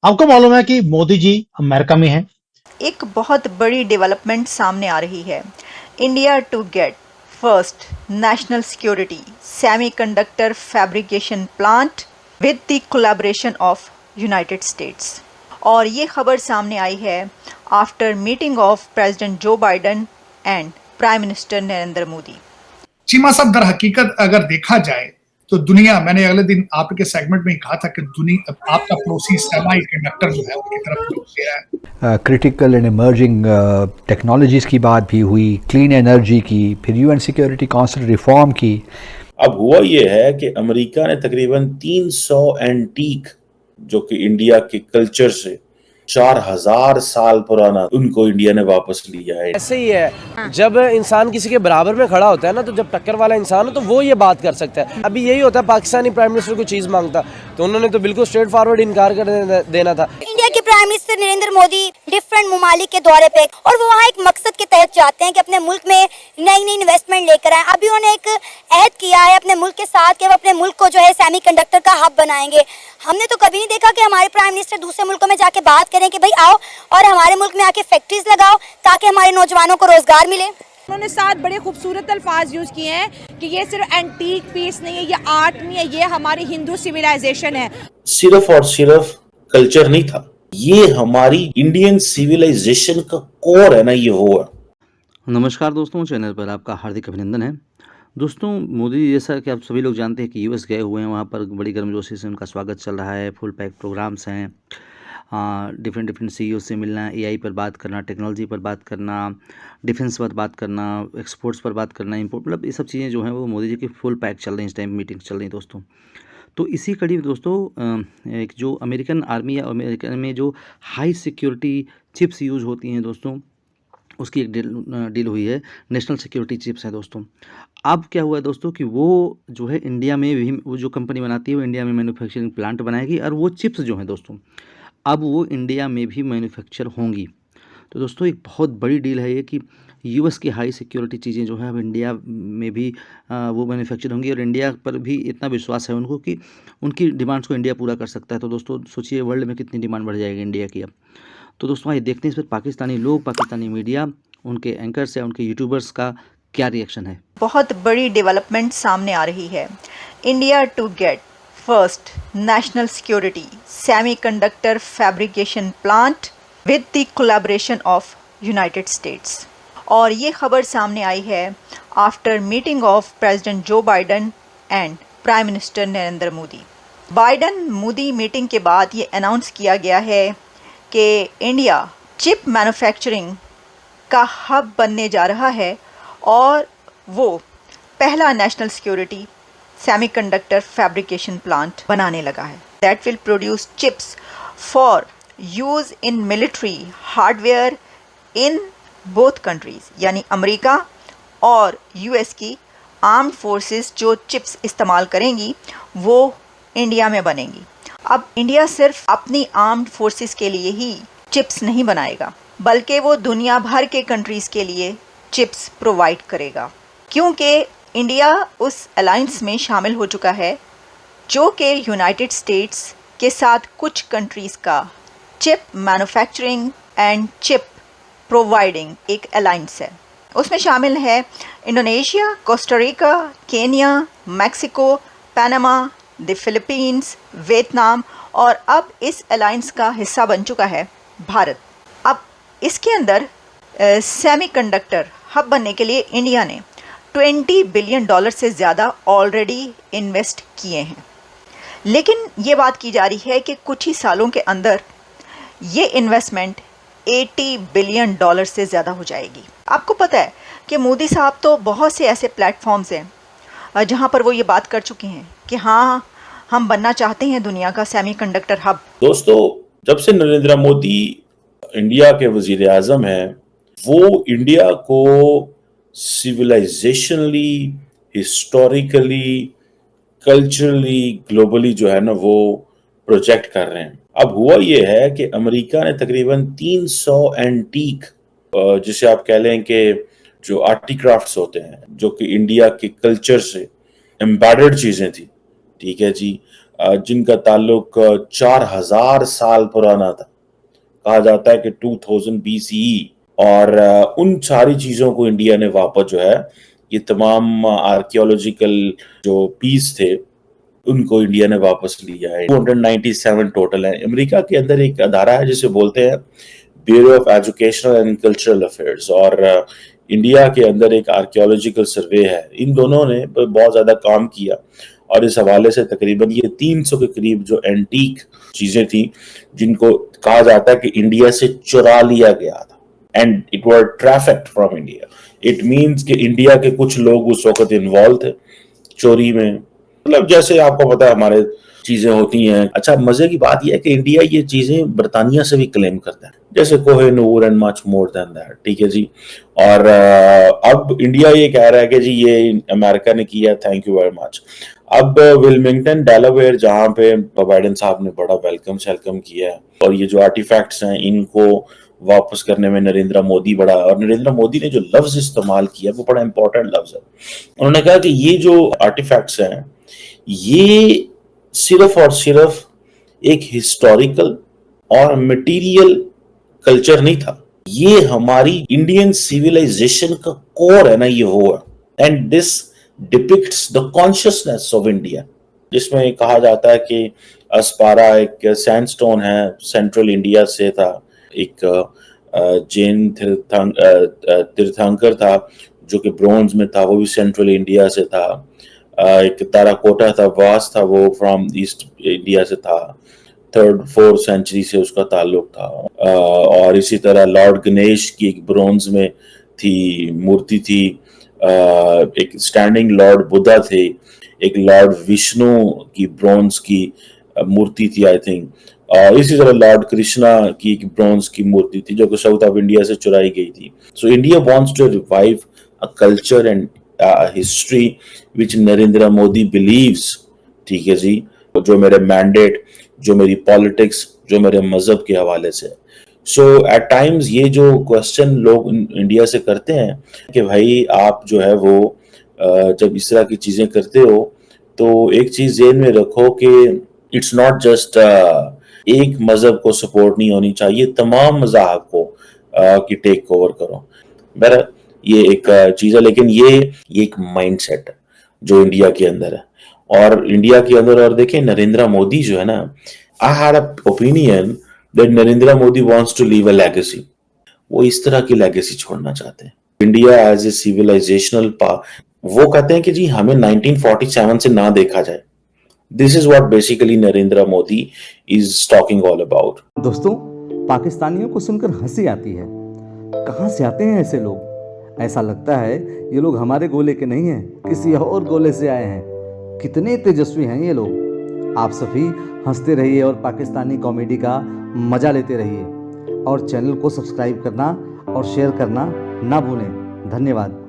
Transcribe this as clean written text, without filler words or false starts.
आपको मालूम है कि मोदी जी अमेरिका में हैं। एक बहुत बड़ी डेवलपमेंट सामने आ रही है। India to get first national security semiconductor fabrication plant with the collaboration of United States. और ये खबर सामने आई है after meeting of president Joe Biden and prime minister Narendra Modi. Cheema साहब, दर हकीकत अगर देखा जाए तो दुनिया, मैंने अगले दिन आपके सेगमेंट में ही कहा था कि दुनिया आपका पड़ोसी सेमी कंडक्टर जो है उनकी तरफ रुक गया है। क्रिटिकल एंड इमर्जिंग टेक्नोलॉजीज़ की बात भी हुई, क्लीन एनर्जी की, फिर यूएन सिक्योरिटी काउंसिल रिफॉर्म की। अब हुआ ये है कि अमेरिका ने तकरीबन 300 एंटीक जो कि इंडिया के कल्चर से 4000 साल पुराना उनको इंडिया ने वापस लिया है। ऐसे ही है, जब इंसान किसी के बराबर में खड़ा होता है ना, तो जब टक्कर वाला इंसान हो तो वो ये बात कर सकता है। अभी यही होता है, पाकिस्तानी प्राइम मिनिस्टर को चीज मांगता तो उन्होंने तो बिल्कुल स्ट्रेट फॉरवर्ड इनकार कर देना था। इंडिया के prime minister Narendra Modi different ममालिक के दौरे पे, और वो वहाँ एक मकसद के तहत चाहते हैं कि अपने मुल्क में नई नई इन्वेस्टमेंट लेकर आए। अभी उन्होंने एक अहद किया है अपने मुल्क के साथ कि वो अपने मुल्क को जो है सेमीकंडक्टर का हब बनाएंगे। हमने तो कभी नहीं देखा कि हमारे प्राइम मिनिस्टर दूसरे मुल्कों में जाके बात करें कि भाई आओ और हमारे मुल्क में आके फैक्ट्रीज लगाओ ताकि हमारे नौजवानों को रोजगार मिले। उन्होंने 7 बड़े खूबसूरत अल्फाज यूज किए हैं कि ये सिर्फ एंटीक पीस नहीं है, ये आर्ट नहीं है, ये हमारी हिंदू सिविलाइजेशन है। सिर्फ और सिर्फ कल्चर नहीं था, ये हमारी इंडियन सिविलाइजेशन का कोर है ना, ये वो है। नमस्कार दोस्तों, चैनल पर आपका हार्दिक अभिनंदन है। दोस्तों, मोदी जी जैसा कि आप सभी लोग जानते हैं कि यूएस गए हुए हैं, वहाँ पर बड़ी गर्मजोशी से उनका स्वागत चल रहा है। फुल पैक प्रोग्राम्स हैं, डिफरेंट सीईओ से मिलना, एआई पर बात करना, टेक्नोलॉजी पर बात करना, डिफेंस पर बात करना, एक्सपोर्ट्स पर बात करना, इम्पोर्ट, मतलब ये सब चीज़ें जो हैं वो मोदी जी की फुल पैक चल रही हैं। इस टाइम मीटिंग्स चल रही हैं दोस्तों। तो इसी कड़ी में दोस्तों एक जो अमेरिकन आर्मी या अमेरिकन में जो हाई सिक्योरिटी चिप्स यूज़ होती हैं दोस्तों, उसकी एक डील हुई है। नेशनल सिक्योरिटी चिप्स है दोस्तों। अब क्या हुआ है दोस्तों कि वो जो है इंडिया में भी, वो जो कंपनी बनाती है वो इंडिया में मैन्युफैक्चरिंग प्लांट बनाएगी, और वो चिप्स जो हैं दोस्तों अब वो इंडिया में भी मैन्युफैक्चर होंगी। तो दोस्तों एक बहुत बड़ी डील है ये कि यूएस की हाई सिक्योरिटी चीज़ें जो है अब इंडिया में भी वो मैन्युफैक्चर होंगी, और इंडिया पर भी इतना विश्वास है उनको कि उनकी डिमांड्स को इंडिया पूरा कर सकता है। तो दोस्तों सोचिए वर्ल्ड में कितनी डिमांड बढ़ जाएगी इंडिया की अब। तो दोस्तों आइए देखते हैं इस पर पाकिस्तानी लोग, पाकिस्तानी मीडिया, उनके एंकर्स या उनके यूट्यूबर्स का क्या रिएक्शन है। बहुत बड़ी डेवलपमेंट सामने आ रही है। India to get first national security semiconductor fabrication plant with the collaboration of United States. और ये खबर सामने आई है after meeting of president Joe Biden and prime minister Narendra Modi. Biden Modi meeting के बाद ये अनाउंस किया गया है कि इंडिया चिप मैन्युफैक्चरिंग का हब बनने जा रहा है, और वो पहला national security semiconductor fabrication plant बनाने लगा है that will produce chips for use in military hardware in both countries, यानी अमेरिका और यूएस की आर्म्ड फोर्सेस जो चिप्स इस्तेमाल करेंगी वो इंडिया में बनेंगी। अब इंडिया सिर्फ अपनी आर्म्ड फोर्सेस के लिए ही चिप्स नहीं बनाएगा, बल्कि वो दुनिया भर के कंट्रीज़ के लिए चिप्स प्रोवाइड करेगा, क्योंकि इंडिया उस अलायंस में शामिल हो चुका है जो कि यूनाइटेड स्टेट्स के साथ कुछ कंट्रीज़ का chip manufacturing and chip providing एक अलायंस है। उसमें शामिल है Indonesia, Costa Rica, Kenya, Mexico, Panama, the Philippines, Vietnam, और अब इस अलायंस का हिस्सा बन चुका है भारत। अब इसके अंदर सेमीकंडक्टर हब बनने के लिए इंडिया ने $20 बिलियन से ज़्यादा ऑलरेडी इन्वेस्ट किए हैं। लेकिन ये बात की जा रही है कि कुछ ही सालों के अंदर ये इन्वेस्टमेंट $80 बिलियन से ज़्यादा हो जाएगी। आपको पता है कि मोदी साहब तो बहुत से ऐसे प्लेटफॉर्म्स हैं जहाँ पर वो ये बात कर चुके हैं कि हाँ, हम बनना चाहते हैं दुनिया का सेमीकंडक्टर हब। दोस्तों, जब से नरेंद्र मोदी इंडिया के वजीर आजम हैं, वो इंडिया को सिविलाइजेशनली, हिस्टोरिकली, कल्चरली, ग्लोबली जो है ना वो प्रोजेक्ट कर रहे हैं। अब हुआ ये है कि अमेरिका ने तकरीबन 300 एंटीक, जिसे आप कह लें कि जो आर्टिक्राफ्ट्स होते हैं जो कि इंडिया के कल्चर से एम्बेडेड चीज़ें थी, ठीक है जी, जिनका ताल्लुक 4000 साल पुराना था, कहा जाता है कि 2000 BCE, और उन सारी चीजों को इंडिया ने वापस जो है, ये तमाम आर्कियोलॉजिकल जो पीस थे उनको इंडिया ने वापस लिया है। 297 टोटल है। अमेरिका के अंदर एक अदारा है जिसे बोलते हैं bureau of educational and cultural affairs, और इंडिया के अंदर एक आर्कियोलॉजिकल सर्वे है। इन दोनों ने बहुत ज्यादा काम किया और इस हवाले से तकरीबन ये 300 के करीब जो एंटीक चीजें थी जिनको कहा जाता है कि इंडिया से चुरा लिया गया था, and it were trafficked from India. It means कि इंडिया के कुछ लोग उस वक्त इन्वॉल्व थे चोरी में, मतलब जैसे आपको पता है हमारे चीजें होती हैं। अच्छा, मजे की बात यह है कि इंडिया ये चीजें बरतानिया से भी क्लेम करता है, जैसे Kohinoor and much more than that, ठीक है जी। और अब इंडिया ये कह रहा है कि जी ये अमेरिका ने किया, थैंक यू वेरी मच। अब विल्मिंगटन डेलावेयर, जहां पे बाइडेन साहब ने बड़ा वेलकम किया है, और ये जो आर्टिफैक्ट्स हैं इनको वापस करने में नरेंद्र मोदी और नरेंद्र मोदी ने जो लफ्ज इस्तेमाल किया वो बड़ा इंपॉर्टेंट लफ्ज है। उन्होंने कहा कि ये जो आर्टिफैक्ट्स हैं ये सिर्फ और सिर्फ एक हिस्टोरिकल और मटेरियल कल्चर नहीं था, ये हमारी इंडियन सिविलाइजेशन का कोर है ना, ये वो है। And this depicts the consciousness of India, जिसमें कहा जाता है कि अस्पारा एक सैंडस्टोन है, सेंट्रल इंडिया से था, एक जैन तीर्थंकर था जो कि ब्रोंज में था, वो भी सेंट्रल इंडिया से था। एक ताराकोटा था, वास था, वो फ्रॉम ईस्ट इंडिया से था, 3rd-4th सेंचुरी से उसका ताल्लुक था। और इसी तरह लॉर्ड गणेश की एक ब्रोंज में थी मूर्ति थी, एक स्टैंडिंग लॉर्ड बुद्धा थे, एक लॉर्ड विष्णु की ब्रोंज की मूर्ति थी आई थिंक, और इसी तरह लॉर्ड कृष्णा की एक ब्रोंज की मूर्ति थी जो कि साउथ ऑफ इंडिया से चुराई गई थी। So India wants to revive a culture and history which Narendra Modi believes, ठीक है जी, जो मेरे मैंडेट, जो मेरी पॉलिटिक्स, जो मेरे मजहब के हवाले से। सो एट टाइम्स ये जो क्वेश्चन लोग इंडिया से करते हैं कि भाई आप जो है वो जब इस तरह की चीजें करते हो तो एक चीज जेहन में रखो कि इट्स नॉट जस्ट एक मजहब को सपोर्ट नहीं होनी चाहिए, तमाम मज़ाहब को की टेक ओवर करो। बहरहाल ये एक चीज है, लेकिन ये एक माइंडसेट है जो इंडिया के अंदर है, और इंडिया के अंदर, और देखें नरेंद्र मोदी जो है ना, I had a opinion that Narendra Modi wants to leave a legacy. वो इस तरह की लेगेसी छोड़ना चाहते हैं। इंडिया एज ए सिविलाइजेशनल वो कहते हैं कि जी हमें 1947 से ना देखा जाए। This is what basically Narendra Modi is talking all about. दोस्तों, पाकिस्तानियों को सुनकर हंसी आती है। कहाँ से आते हैं ऐसे लोग? ऐसा लगता है ये लोग हमारे गोले के नहीं हैं, किसी और गोले से आए हैं। कितने तेजस्वी हैं ये लोग। आप सभी हंसते रहिए और पाकिस्तानी कॉमेडी का मज़ा लेते रहिए, और चैनल को सब्सक्राइब करना और शेयर करना ना भूलें। धन्यवाद।